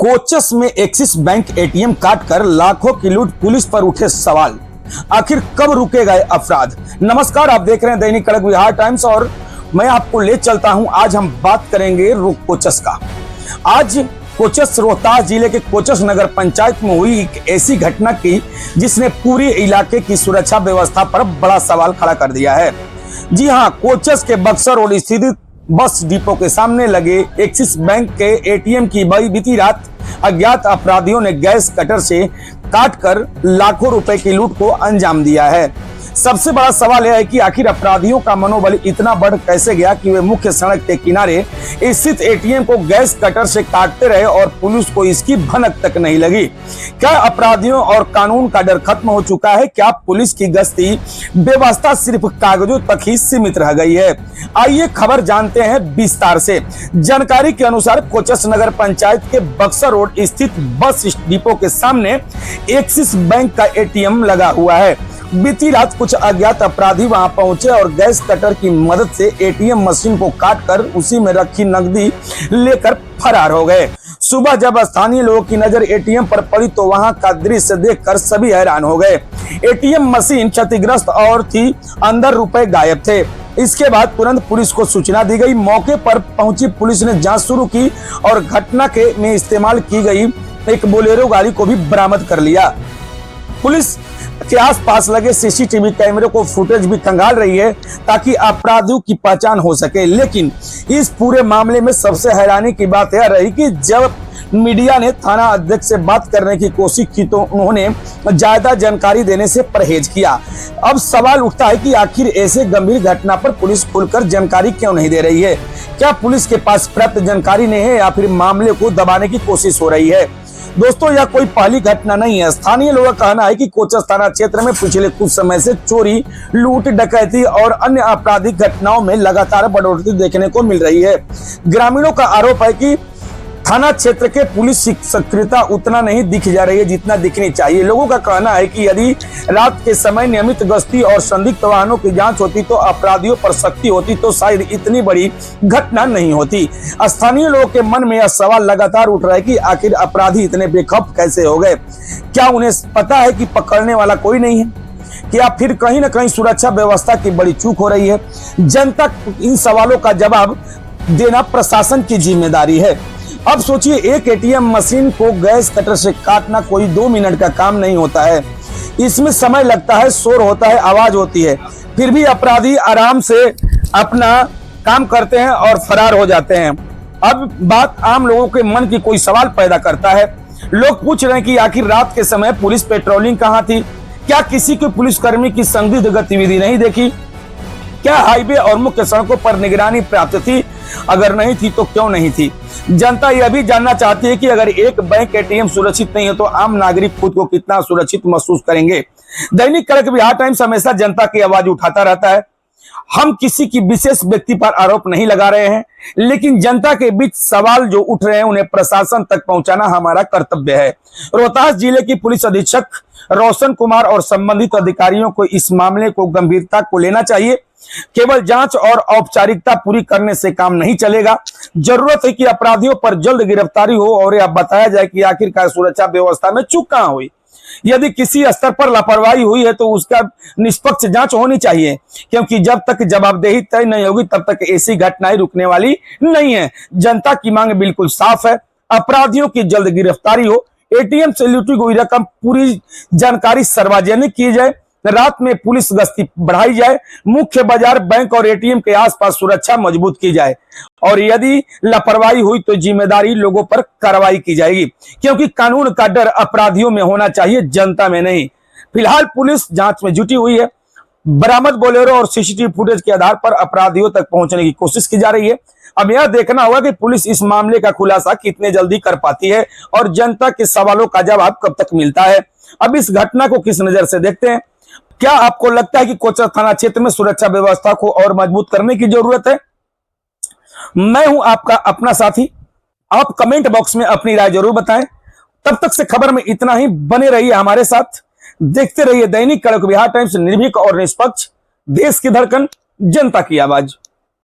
कोचस में axis bank ATM काटकर लाखों की लूट, पुलिस पर उठे सवाल। आखिर कब रुके गए अपराध। नमस्कार, आप देख रहे हैं दैनिक कड़क बिहार टाइम्स और मैं आपको ले चलता हूं। आज हम बात करेंगे कोचस का। आज कोचस रोहतास जिले के कोचस नगर पंचायत में हुई एक ऐसी घटना की जिसने पूरे इलाके की सुरक्षा व्यवस्था पर बड़ा सवाल खड़ा कर दिया है। जी हां, कोचस के बक्सर रोड स्थित बस डिपो के सामने लगे एक्सिस बैंक के एटीएम की बीती रात अज्ञात अपराधियों ने गैस कटर से काटकर लाखों रुपए की लूट को अंजाम दिया है। सबसे बड़ा सवाल यह है कि आखिर अपराधियों का मनोबल इतना बढ़ कैसे गया कि वे मुख्य सड़क के किनारे स्थित एटीएम को गैस कटर से काटते रहे और पुलिस को इसकी भनक तक नहीं लगी। क्या अपराधियों और कानून का डर खत्म हो चुका है? क्या पुलिस की गश्ती व्यवस्था सिर्फ कागजों तक ही सीमित रह गई है? आइए खबर जानते हैं विस्तार से। जानकारी के अनुसार कोचस नगर पंचायत के बक्सर रोड स्थित बस डिपो के सामने एक्सिस बैंक का एटीएम लगा हुआ है। बीती रात कुछ अज्ञात अपराधी वहां पहुंचे और गैस कटर की मदद से एटीएम मशीन को काटकर उसी में रखी नकदी लेकर फरार हो गए। सुबह जब स्थानीय लोगों की नजर एटीएम पर पड़ी तो वहां का दृश्य देखकर सभी हैरान हो गए। एटीएम मशीन क्षतिग्रस्त और थी, अंदर रुपए गायब थे। इसके बाद तुरंत पुलिस को सूचना दी गई। मौके पर पहुंची पुलिस ने जांच शुरू की और घटना में इस्तेमाल की गई एक बोलेरो गाड़ी को भी बरामद कर लिया। पुलिस के आसपास लगे सीसीटीवी कैमरे को फुटेज भी खंगाल रही है ताकि अपराधियों की पहचान हो सके। लेकिन इस पूरे मामले में सबसे हैरानी की बात यह रही कि जब मीडिया ने थाना अध्यक्ष से बात करने की कोशिश की तो उन्होंने ज्यादा जानकारी देने से परहेज किया। अब सवाल उठता है कि आखिर ऐसे गंभीर घटना पर पुलिस खुलकर जानकारी क्यों नहीं दे रही है? क्या पुलिस के पास पर्याप्त जानकारी नहीं है या फिर मामले को दबाने की कोशिश हो रही है? दोस्तों, यह कोई पहली घटना नहीं है। स्थानीय लोगों का कहना है कि कोचस थाना क्षेत्र में पिछले कुछ समय से चोरी, लूट, डकैती और अन्य आपराधिक घटनाओं में लगातार बढ़ोतरी देखने को मिल रही है। ग्रामीणों का आरोप है कि थाना क्षेत्र के पुलिस सक्रियता उतना नहीं दिख जा रही है जितना दिखनी चाहिए। लोगों का कहना है कि यदि रात के समय नियमित गश्ती और संदिग्ध वाहनों की जांच होती तो अपराधियों पर सख्ती होती तो शायद इतनी बड़ी घटना नहीं होती। स्थानीय लोगों के मन में यह सवाल लगातार उठ रहा है कि आखिर अपराधी इतने बेखौफ कैसे हो गए? क्या उन्हें पता है कि पकड़ने वाला कोई नहीं है? क्या फिर कहीं न कहीं सुरक्षा व्यवस्था की बड़ी चूक हो रही है? जनता इन सवालों का जवाब देना प्रशासन की जिम्मेदारी है। अब सोचिए, एक एटीएम मशीन को गैस कटर से काटना कोई 2 मिनट का काम नहीं होता है। इसमें समय लगता है, शोर होता है, आवाज होती है, फिर भी अपराधी आराम से अपना काम करते हैं और फरार हो जाते हैं। अब बात आम लोगों के मन की कोई सवाल पैदा करता है। लोग पूछ रहे हैं कि आखिर रात के समय पुलिस पेट्रोलिंग कहाँ थी? क्या किसी को पुलिसकर्मी की संदिग्ध गतिविधि नहीं देखी? क्या हाईवे और मुख्य सड़कों पर निगरानी प्राप्त थी? अगर नहीं थी तो क्यों नहीं थी? जनता यह भी जानना चाहती है कि अगर एक बैंक एटीएम सुरक्षित नहीं है तो आम नागरिक खुद को कितना सुरक्षित महसूस करेंगे। दैनिक कड़क बिहार टाइम्स हमेशा जनता की आवाज उठाता रहता है। हम किसी की विशेष व्यक्ति पर आरोप नहीं लगा रहे हैं, लेकिन जनता के बीच सवाल जो उठ रहे हैं उन्हें प्रशासन तक पहुंचाना हमारा कर्तव्य है। रोहतास जिले की पुलिस अधीक्षक रोशन कुमार और संबंधित अधिकारियों को इस मामले को गंभीरता को लेना चाहिए। केवल जांच और औपचारिकता पूरी करने से काम नहीं चलेगा। जरूरत है कि अपराधियों पर जल्द गिरफ्तारी हो और यह बताया जाए कि आखिरकार सुरक्षा व्यवस्था में चूक कहां हुई। यदि किसी स्तर पर लापरवाही हुई है तो उसका निष्पक्ष जांच होनी चाहिए, क्योंकि जब तक जवाबदेही तय नहीं होगी तब तक ऐसी घटनाएं रुकने वाली नहीं है। जनता की मांग बिल्कुल साफ है, अपराधियों की जल्द गिरफ्तारी हो, एटीएम से लूटी गई रकम पूरी जानकारी सार्वजनिक की जाए, रात में पुलिस गश्ती बढ़ाई जाए, मुख्य बाजार, बैंक और एटीएम के आसपास सुरक्षा मजबूत की जाए और यदि लापरवाही हुई तो जिम्मेदारी लोगों पर कार्रवाई की जाएगी, क्योंकि कानून का डर अपराधियों में होना चाहिए, जनता में नहीं। फिलहाल पुलिस जांच में जुटी हुई है। बरामद बोलेरो और सीसीटीवी फुटेज के आधार पर अपराधियों तक पहुंचने की कोशिश की जा रही है। अब यह देखना होगा कि पुलिस इस मामले का खुलासा कितने जल्दी कर पाती है और जनता के सवालों का जवाब कब तक मिलता है। अब इस घटना को किस नजर से देखते हैं? क्या आपको लगता है कि कोचस थाना क्षेत्र में सुरक्षा व्यवस्था को और मजबूत करने की जरूरत है? मैं हूं आपका अपना साथी। आप कमेंट बॉक्स में अपनी राय जरूर बताएं। तब तक से खबर में इतना ही। बने रहिए हमारे साथ, देखते रहिए दैनिक कड़क बिहार टाइम्स, निर्भीक और निष्पक्ष, देश की धड़कन, जनता की आवाज।